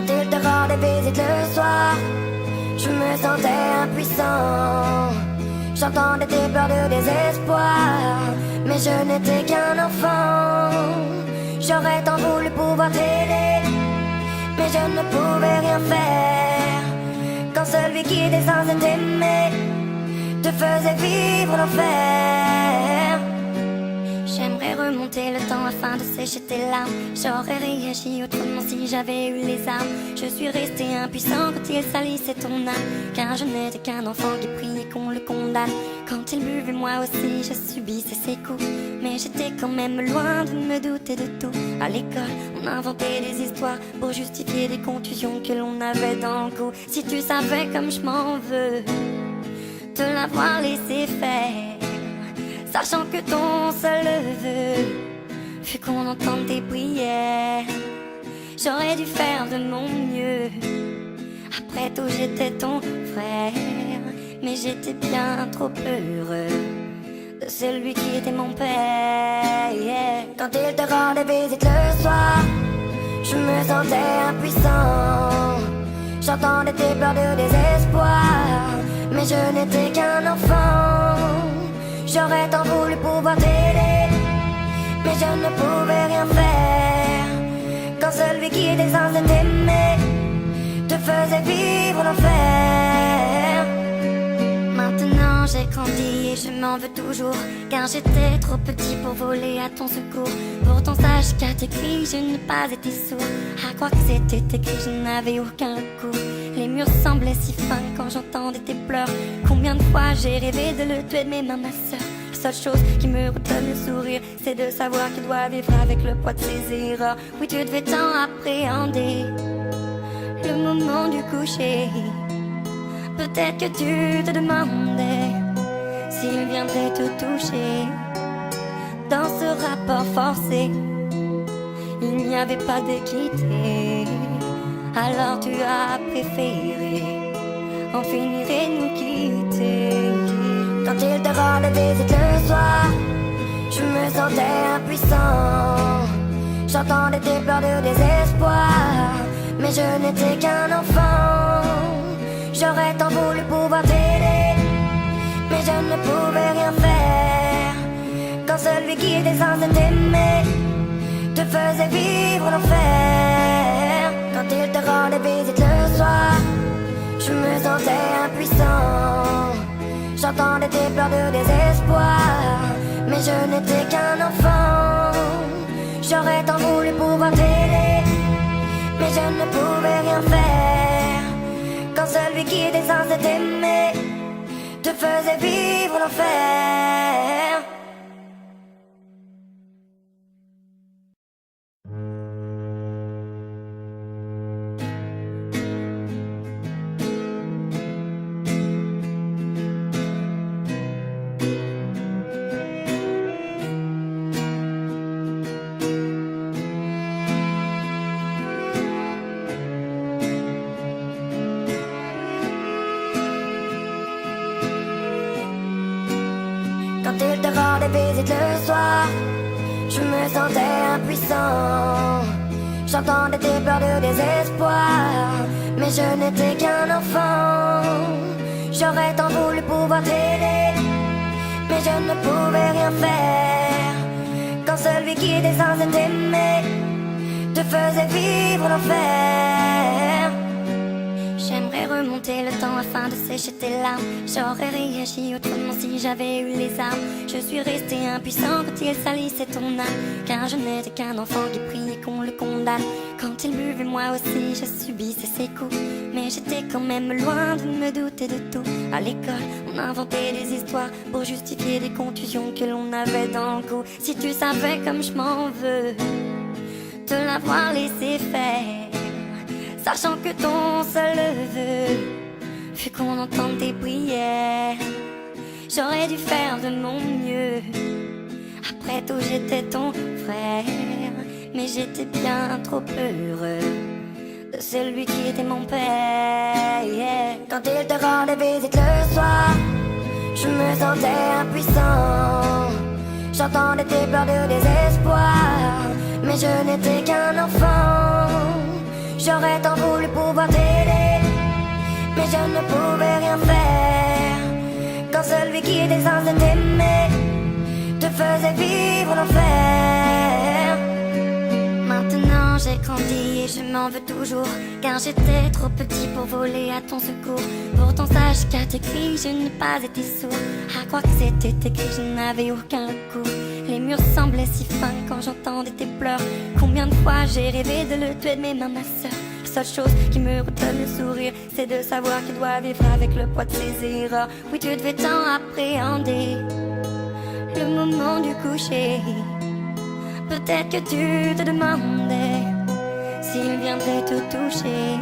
Quand il te rendait visite le soir, je me sentais impuissant. J'entendais tes pleurs de désespoir, mais je n'étais qu'un enfant. J'aurais tant voulu pouvoir t'aider, mais je ne pouvais rien faire. Quand celui qui était censé t'aimer te faisait vivre l'enfer. J'aimerais remonter le temps afin de sécher tes larmes. J'aurais réagi autrement si j'avais eu les armes. Je suis resté impuissant quand il salissait ton âme, car je n'étais qu'un enfant qui priait qu'on le condamne. Quand il buvait, moi aussi je subissais ses coups, mais j'étais quand même loin de me douter de tout. À l'école, on inventait des histoires pour justifier des contusions que l'on avait dans le cou. Si tu savais comme je m'en veux te l'avoir laissé faire, sachant que ton seul vœu fut qu'on entende tes prières. J'aurais dû faire de mon mieux. Après tout, j'étais ton frère, mais j'étais bien trop heureux de celui qui était mon père. Quand il te rendait visite le soir, je me sentais impuissant. J'entendais tes pleurs de désespoir, mais je n'étais qu'un enfant. J'aurais tant voulu pouvoir t'aider, mais je ne pouvais rien faire. Quand celui qui était censé t'aimer te faisait vivre l'enfer. Maintenant j'ai grandi et je m'en veux toujours, car j'étais trop petit pour voler à ton secours. Pourtant sache qu'à tes cris je n'ai pas été sourd. À croire que c'était écrit, je n'avais aucun recours. Les murs semblaient si fins quand j'entendais tes pleurs. Combien de fois j'ai rêvé de le tuer de mes mains, ma soeur. La seule chose qui me redonne le sourire, c'est de savoir qu'il doit vivre avec le poids de ses erreurs. Oui, tu devais tant appréhender le moment du coucher. Peut-être que tu te demandais s'il viendrait te toucher. Dans ce rapport forcé, il n'y avait pas d'équité. Alors tu as préféré en finir et nous quitter. Quand il te rendait visite le soir, je me sentais impuissant. J'entendais tes pleurs de désespoir, mais je n'étais qu'un enfant. J'aurais tant voulu pouvoir t'aider, mais je ne pouvais rien faire. Quand celui qui était censé t'aimer te faisait vivre l'enfer. Quand il te rendait visite le soir, je me sentais impuissant. J'entendais tes pleurs de désespoir, mais je n'étais qu'un enfant. J'aurais tant voulu pouvoir t'aider, mais je ne pouvais rien faire. Quand celui qui était censé t'aimer te faisait vivre l'enfer. Quand il te rendait visite le soir, je me sentais impuissant. J'entendais tes pleurs de désespoir, mais je n'étais qu'un enfant. J'aurais tant voulu pouvoir t'aider, mais je ne pouvais rien faire. Quand celui qui était censé t'aimer te faisait vivre l'enfer. J'aimerais remonter le temps afin de sécher tes larmes. J'aurais réagi autrement si j'avais eu les armes. Je suis resté impuissant quand il salissait ton âme, car je n'étais qu'un enfant qui priait qu'on le condamne. Quand il buvait, moi aussi je subissais ses coups, mais j'étais quand même loin de me douter de tout. À l'école, on inventait des histoires pour justifier des contusions que l'on avait dans le cou. Si tu savais comme je m'en veux te l'avoir laissé faire, sachant que ton seul vœu fut qu'on entende tes prières. J'aurais dû faire de mon mieux. Après tout, j'étais ton frère, mais j'étais bien trop heureux de celui qui était mon père. Quand il te rendait visite le soir, je me sentais impuissant. J'entendais tes pleurs de désespoir, mais je n'étais qu'un enfant. J'aurais tant voulu je ne pouvais rien faire. Quand celui qui était censé t'aimer te faisait vivre l'enfer. Maintenant j'ai grandi et je m'en veux toujours, car j'étais trop petit pour voler à ton secours. Pourtant sache qu'à tes cris je n'ai pas été sourd. À croire que c'était écrit, je n'avais aucun recours. Les murs semblaient si fins quand j'entendais tes pleurs. Combien de fois j'ai rêvé de le tuer de mes mains, ma soeur. La seule chose qui me redonne le sourire, c'est de savoir qu'il doit vivre avec le poids de ses erreurs. Oui, tu devais tant appréhender le moment du coucher. Peut-être que tu te demandais s'il viendrait te toucher.